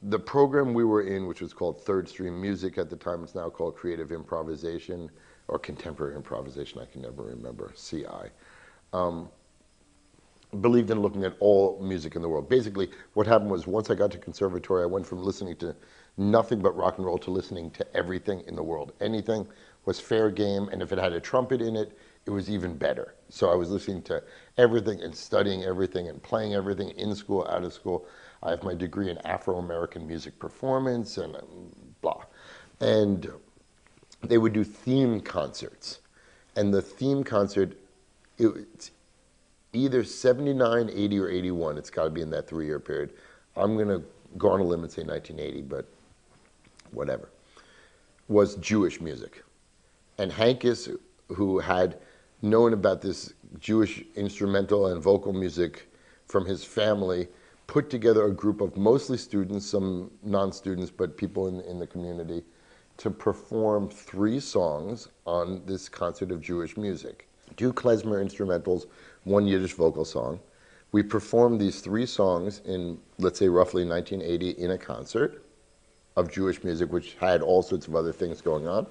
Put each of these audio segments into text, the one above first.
The program we were in, which was called Third Stream Music at the time, it's now called Creative Improvisation or Contemporary Improvisation, I can never remember, CI, believed in looking at all music in the world. Basically, what happened was once I got to conservatory, I went from listening to nothing but rock and roll to listening to everything in the world. Anything was fair game, and if it had a trumpet in it, it was even better. So I was listening to everything and studying everything and playing everything in school, out of school. I have my degree in Afro-American music performance and blah. And they would do theme concerts. And the theme concert, it's either 79, 80, or 81. It's got to be in that 3-year period. I'm going to go on a limb and say 1980, but whatever. Was Jewish music. And Hankis, who had known about this Jewish instrumental and vocal music from his family, put together a group of mostly students, some non-students, but people in the community, to perform 3 songs on this concert of Jewish music. 2 klezmer instrumentals, 1 Yiddish vocal song. We performed these 3 songs in, let's say, roughly 1980 in a concert of Jewish music, which had all sorts of other things going on.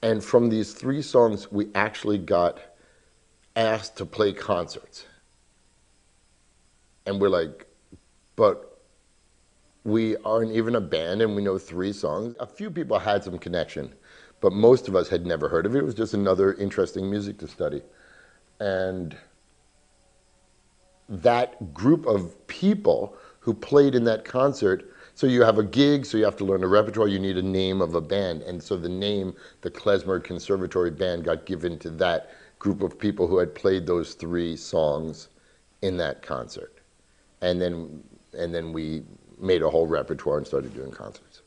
And from these 3 songs, we actually got asked to play concerts. And we're like, but we aren't even a band and we know 3 songs. A few people had some connection, but most of us had never heard of it. It was just another interesting music to study. And that group of people who played in that concert, so you have a gig, so you have to learn a repertoire, you need a name of a band. And so the name, the Klezmer Conservatory Band, got given to that group of people who had played those 3 songs in that concert. And then we made a whole repertoire and started doing concerts.